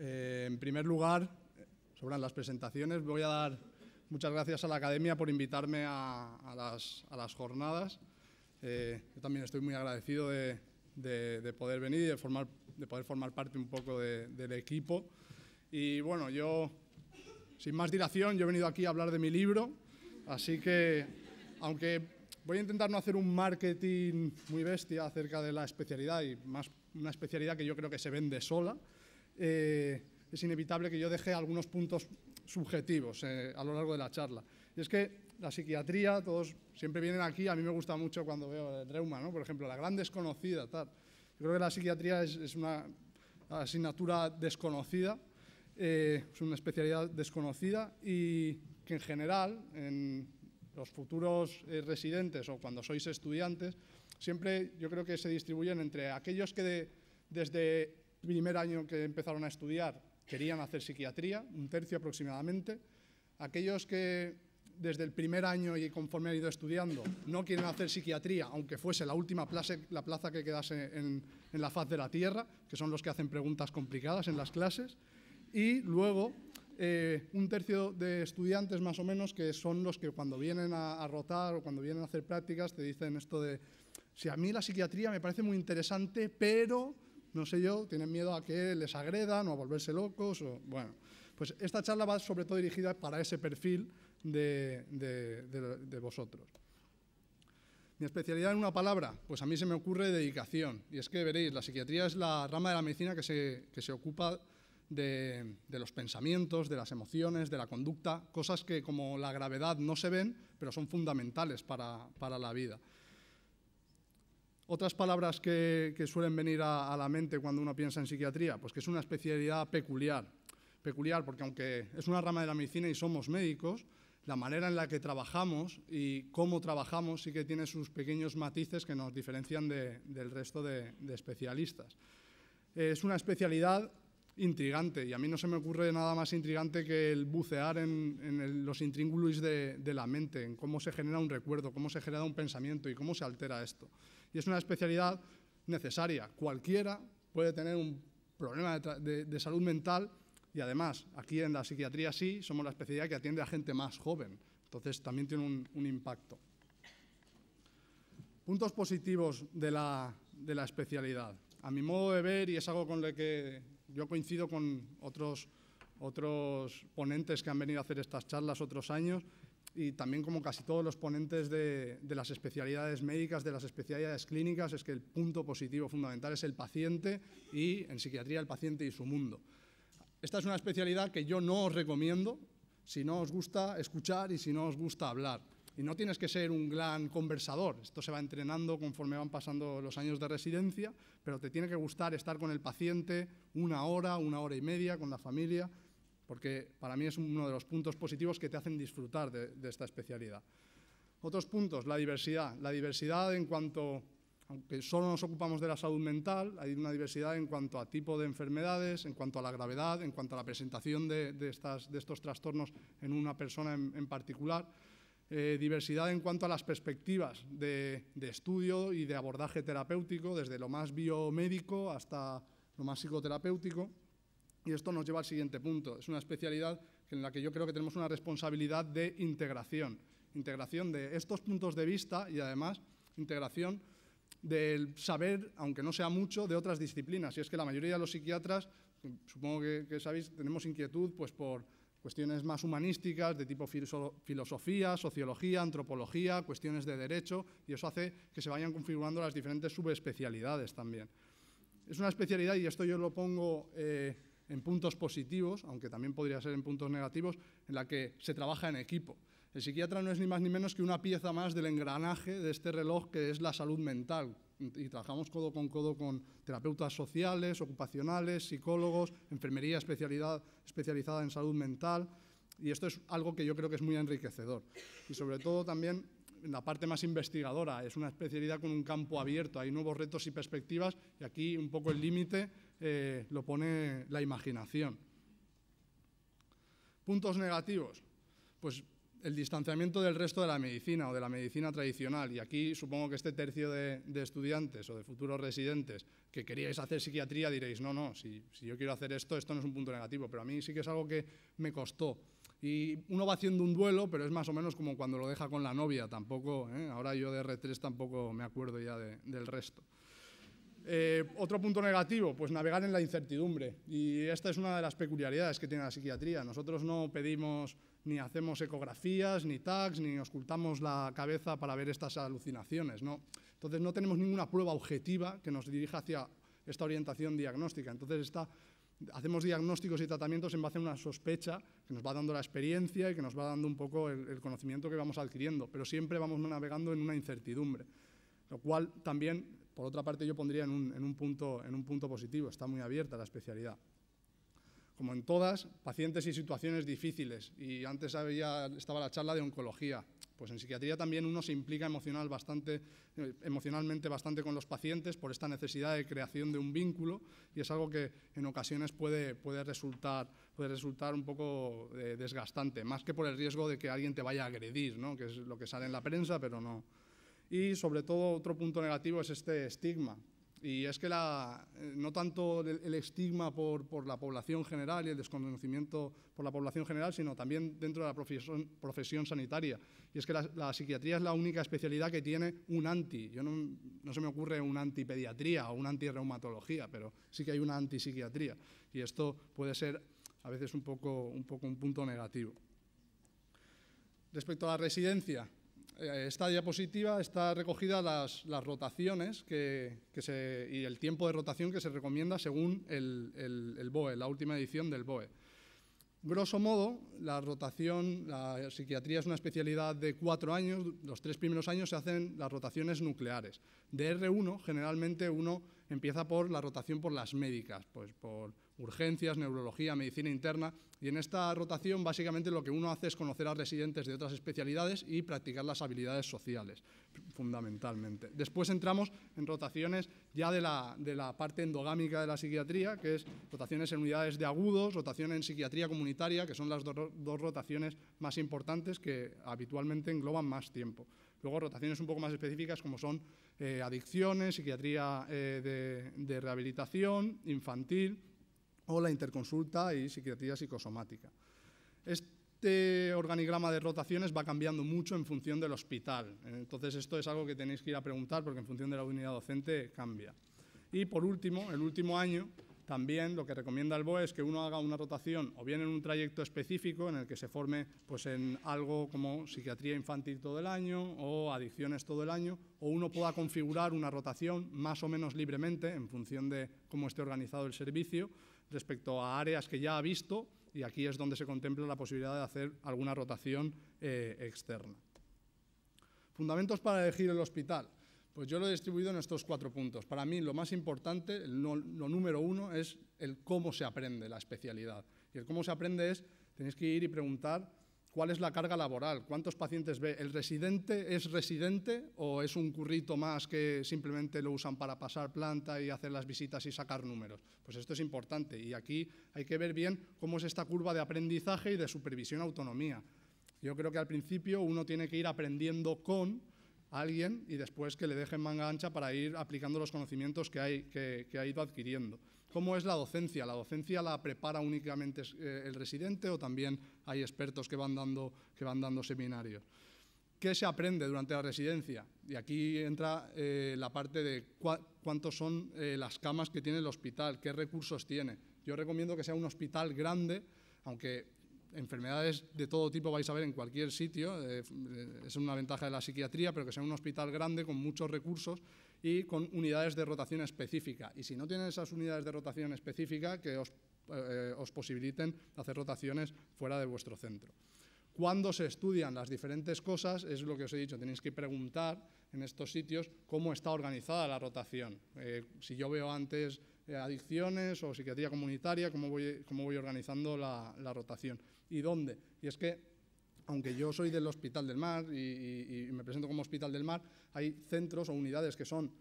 En primer lugar, sobran las presentaciones, voy a dar muchas gracias a la Academia por invitarme a las jornadas. Yo también estoy muy agradecido de poder venir y de poder formar parte un poco del equipo. Y bueno, yo, sin más dilación, yo he venido aquí a hablar de mi libro, así que, aunque voy a intentar no hacer un marketing muy bestia acerca de la especialidad, y más una especialidad que yo creo que se vende sola, es inevitable que yo deje algunos puntos subjetivos a lo largo de la charla. Y es que la psiquiatría, todos siempre vienen aquí, a mí me gusta mucho cuando veo el reuma, ¿no? Por ejemplo, la gran desconocida, tal. Yo creo que la psiquiatría es una asignatura desconocida, es una especialidad desconocida y que en general, en los futuros residentes o cuando sois estudiantes, siempre yo creo que se distribuyen entre aquellos que desde primer año que empezaron a estudiar querían hacer psiquiatría, un tercio aproximadamente, aquellos que desde el primer año y conforme han ido estudiando no quieren hacer psiquiatría, aunque fuese la última plaza que quedase en la faz de la tierra, que son los que hacen preguntas complicadas en las clases, y luego un tercio de estudiantes más o menos que son los que cuando vienen a rotar o cuando vienen a hacer prácticas te dicen esto de si a mí la psiquiatría me parece muy interesante, pero no sé yo, tienen miedo a que les agredan o a volverse locos. Bueno, pues esta charla va sobre todo dirigida para ese perfil de vosotros. Mi especialidad en una palabra, pues a mí se me ocurre dedicación. Y es que veréis, la psiquiatría es la rama de la medicina que se ocupa de los pensamientos, de las emociones, de la conducta, cosas que como la gravedad no se ven, pero son fundamentales para la vida. Otras palabras que suelen venir a la mente cuando uno piensa en psiquiatría, pues que es una especialidad peculiar. Peculiar porque aunque es una rama de la medicina y somos médicos, la manera en la que trabajamos y cómo trabajamos sí que tiene sus pequeños matices que nos diferencian del resto de especialistas. Es una especialidad intrigante y a mí no se me ocurre nada más intrigante que el bucear en los intríngulis de la mente, en cómo se genera un recuerdo, cómo se genera un pensamiento y cómo se altera esto. Y es una especialidad necesaria. Cualquiera puede tener un problema de salud mental y además, aquí en la psiquiatría sí, somos la especialidad que atiende a gente más joven. Entonces, también tiene un impacto. Puntos positivos de la especialidad. A mi modo de ver, y es algo con lo que yo coincido con otros ponentes que han venido a hacer estas charlas otros años, y también como casi todos los ponentes de las especialidades médicas, de las especialidades clínicas, es que el punto positivo fundamental es el paciente y, en psiquiatría, el paciente y su mundo. Esta es una especialidad que yo no os recomiendo si no os gusta escuchar y si no os gusta hablar. Y no tienes que ser un gran conversador, esto se va entrenando conforme van pasando los años de residencia, pero te tiene que gustar estar con el paciente una hora y media, con la familia, porque para mí es uno de los puntos positivos que te hacen disfrutar de esta especialidad. Otros puntos, la diversidad. La diversidad en cuanto, aunque solo nos ocupamos de la salud mental, hay una diversidad en cuanto a tipo de enfermedades, en cuanto a la gravedad, en cuanto a la presentación de estos trastornos en una persona en particular. Diversidad en cuanto a las perspectivas de estudio y de abordaje terapéutico, desde lo más biomédico hasta lo más psicoterapéutico. Y esto nos lleva al siguiente punto. Es una especialidad en la que yo creo que tenemos una responsabilidad de integración. Integración de estos puntos de vista y además integración del saber, aunque no sea mucho, de otras disciplinas. Y es que la mayoría de los psiquiatras, supongo que sabéis, tenemos inquietud pues, por cuestiones más humanísticas, de tipo filosofía, sociología, antropología, cuestiones de derecho, y eso hace que se vayan configurando las diferentes subespecialidades también. Es una especialidad, y esto yo lo pongo en puntos positivos, aunque también podría ser en puntos negativos, en la que se trabaja en equipo. El psiquiatra no es ni más ni menos que una pieza más del engranaje de este reloj que es la salud mental. Y trabajamos codo con terapeutas sociales, ocupacionales, psicólogos, enfermería especializada en salud mental. Y esto es algo que yo creo que es muy enriquecedor. Y sobre todo también en la parte más investigadora, es una especialidad con un campo abierto, hay nuevos retos y perspectivas y aquí un poco el límite lo pone la imaginación. Puntos negativos, pues el distanciamiento del resto de la medicina o de la medicina tradicional. Y aquí supongo que este tercio de estudiantes o de futuros residentes que queríais hacer psiquiatría diréis, no, si yo quiero hacer esto no es un punto negativo, pero a mí sí que es algo que me costó. Y uno va haciendo un duelo, pero es más o menos como cuando lo deja con la novia, tampoco, ahora yo de R3 tampoco me acuerdo ya del resto. Otro punto negativo, pues navegar en la incertidumbre, y esta es una de las peculiaridades que tiene la psiquiatría. Nosotros no pedimos ni hacemos ecografías, ni TACs, ni ocultamos la cabeza para ver estas alucinaciones, ¿no? Entonces no tenemos ninguna prueba objetiva que nos dirija hacia esta orientación diagnóstica. Entonces hacemos diagnósticos y tratamientos en base a una sospecha que nos va dando la experiencia y que nos va dando un poco el conocimiento que vamos adquiriendo, pero siempre vamos navegando en una incertidumbre, lo cual también, por otra parte, yo pondría en un punto positivo. Está muy abierta la especialidad. Como en todas, pacientes y situaciones difíciles. Y antes estaba la charla de oncología. Pues en psiquiatría también uno se implica emocionalmente bastante con los pacientes por esta necesidad de creación de un vínculo, y es algo que en ocasiones puede resultar un poco desgastante, más que por el riesgo de que alguien te vaya a agredir, ¿no? Que es lo que sale en la prensa, pero no. Y sobre todo otro punto negativo es este estigma, y es que no tanto el estigma por la población general y el desconocimiento por la población general, sino también dentro de la profesión sanitaria. Y es que la psiquiatría es la única especialidad que tiene un anti. No se me ocurre un antipediatría o un antirreumatología, pero sí que hay una antipsiquiatría, y esto puede ser a veces un punto negativo. Respecto a la residencia, esta diapositiva está recogida las rotaciones y el tiempo de rotación que se recomienda según el BOE, la última edición del BOE. Grosso modo, la psiquiatría es una especialidad de 4 años, los 3 primeros años se hacen las rotaciones nucleares. De R1, generalmente uno empieza por la rotación por las médicas, pues por urgencias, neurología, medicina interna, y en esta rotación básicamente lo que uno hace es conocer a residentes de otras especialidades y practicar las habilidades sociales, fundamentalmente. Después entramos en rotaciones ya de la parte endogámica de la psiquiatría, que es rotaciones en unidades de agudos, rotación en psiquiatría comunitaria, que son las dos rotaciones más importantes que habitualmente engloban más tiempo. Luego rotaciones un poco más específicas como son adicciones, psiquiatría de rehabilitación, infantil, o la interconsulta y psiquiatría psicosomática. Este organigrama de rotaciones va cambiando mucho en función del hospital. Entonces esto es algo que tenéis que ir a preguntar porque en función de la unidad docente cambia. Y por último, el último año, también lo que recomienda el BOE es que uno haga una rotación o bien en un trayecto específico en el que se forme pues, en algo como psiquiatría infantil todo el año o adicciones todo el año, o uno pueda configurar una rotación más o menos libremente en función de cómo esté organizado el servicio respecto a áreas que ya ha visto, y aquí es donde se contempla la posibilidad de hacer alguna rotación externa. Fundamentos para elegir el hospital. Pues yo lo he distribuido en estos 4 puntos. Para mí lo más importante, lo número 1, es el cómo se aprende la especialidad. Y el cómo se aprende es, tenéis que ir y preguntar cuál es la carga laboral, cuántos pacientes ve. ¿El residente es residente o es un currito más que simplemente lo usan para pasar planta y hacer las visitas y sacar números? Pues esto es importante, y aquí hay que ver bien cómo es esta curva de aprendizaje y de supervisión-autonomía. Yo creo que al principio uno tiene que ir aprendiendo con alguien y después que le dejen manga ancha para ir aplicando los conocimientos que ha ido adquiriendo. ¿Cómo es la docencia? ¿La docencia la prepara únicamente el residente o también hay expertos que van dando seminarios? ¿Qué se aprende durante la residencia? Y aquí entra la parte de cuántos son las camas que tiene el hospital, qué recursos tiene. Yo recomiendo que sea un hospital grande, aunque enfermedades de todo tipo vais a ver en cualquier sitio, es una ventaja de la psiquiatría, pero que sea un hospital grande con muchos recursos y con unidades de rotación específica. Y si no tienen esas unidades de rotación específica, que os posibiliten hacer rotaciones fuera de vuestro centro. Cuando se estudian las diferentes cosas, es lo que os he dicho, tenéis que preguntar en estos sitios cómo está organizada la rotación. Si yo veo antes adicciones o psiquiatría comunitaria, cómo voy organizando la rotación. ¿Y dónde? Y es que, aunque yo soy del Hospital del Mar y me presento como Hospital del Mar, hay centros o unidades que son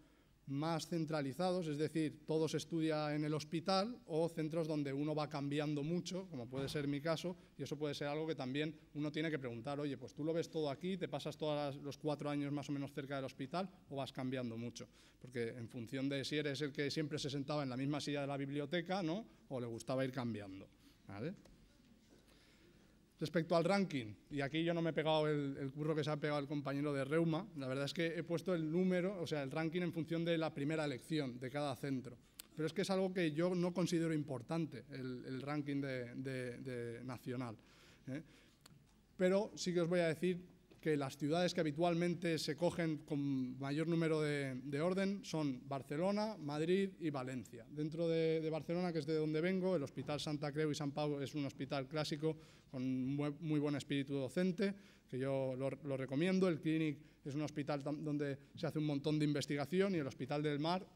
más centralizados, es decir, todo se estudia en el hospital, o centros donde uno va cambiando mucho, como puede ser mi caso, y eso puede ser algo que también uno tiene que preguntar, oye, pues tú lo ves todo aquí, te pasas todos los 4 años más o menos cerca del hospital, o vas cambiando mucho, porque en función de si eres el que siempre se sentaba en la misma silla de la biblioteca, ¿no?, o le gustaba ir cambiando, ¿vale? Respecto al ranking, y aquí yo no me he pegado el curro que se ha pegado el compañero de Reuma, la verdad es que he puesto el número, o sea, el ranking en función de la primera elección de cada centro. Pero es que es algo que yo no considero importante, el ranking nacional, ¿eh? Pero sí que os voy a decir que las ciudades que habitualmente se cogen con mayor número de orden son Barcelona, Madrid y Valencia. Dentro de Barcelona, que es de donde vengo, el Hospital Santa Creu y Sant Pau es un hospital clásico con muy buen espíritu docente, que yo lo recomiendo. El Clínic es un hospital donde se hace un montón de investigación, y el Hospital del Mar,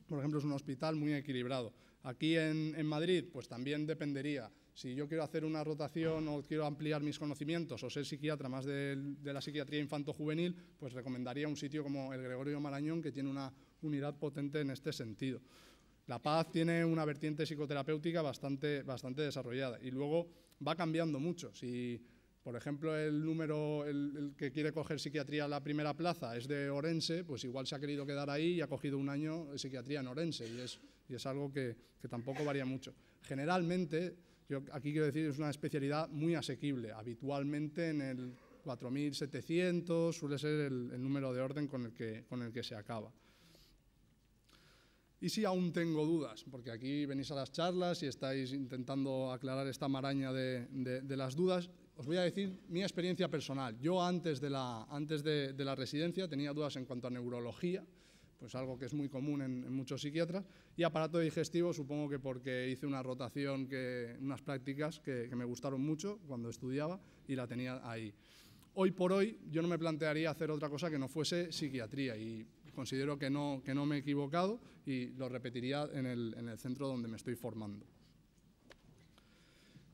por ejemplo, es un hospital muy equilibrado. Aquí en Madrid, pues también dependería. Si yo quiero hacer una rotación o quiero ampliar mis conocimientos o ser psiquiatra más de la psiquiatría infanto-juvenil, pues recomendaría un sitio como el Gregorio Marañón, que tiene una unidad potente en este sentido. La Paz tiene una vertiente psicoterapéutica bastante desarrollada, y luego va cambiando mucho. Si, por ejemplo, el que quiere coger psiquiatría a la primera plaza es de Orense, pues igual se ha querido quedar ahí y ha cogido un año de psiquiatría en Orense, y es algo que tampoco varía mucho. Generalmente, yo aquí quiero decir, es una especialidad muy asequible. Habitualmente en el 4.700 suele ser el número de orden con el que se acaba. Y si aún tengo dudas, porque aquí venís a las charlas y estáis intentando aclarar esta maraña de las dudas, os voy a decir mi experiencia personal. Yo antes de la residencia tenía dudas en cuanto a neurología, pues algo que es muy común en muchos psiquiatras, y aparato digestivo, supongo que porque hice una rotación, unas prácticas que me gustaron mucho cuando estudiaba y la tenía ahí. Hoy por hoy yo no me plantearía hacer otra cosa que no fuese psiquiatría, y considero que no me he equivocado, y lo repetiría en el centro donde me estoy formando.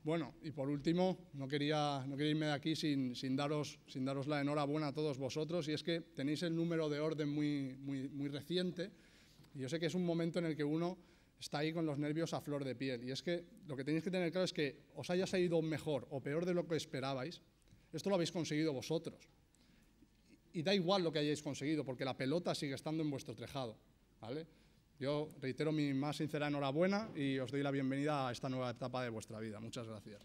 Bueno, y por último, no quería irme de aquí sin daros la enhorabuena a todos vosotros, y es que tenéis el número de orden muy reciente, y yo sé que es un momento en el que uno está ahí con los nervios a flor de piel, y es que lo que tenéis que tener claro es que os haya salido mejor o peor de lo que esperabais, esto lo habéis conseguido vosotros, y da igual lo que hayáis conseguido, porque la pelota sigue estando en vuestro tejado, ¿vale? Yo reitero mi más sincera enhorabuena y os doy la bienvenida a esta nueva etapa de vuestra vida. Muchas gracias.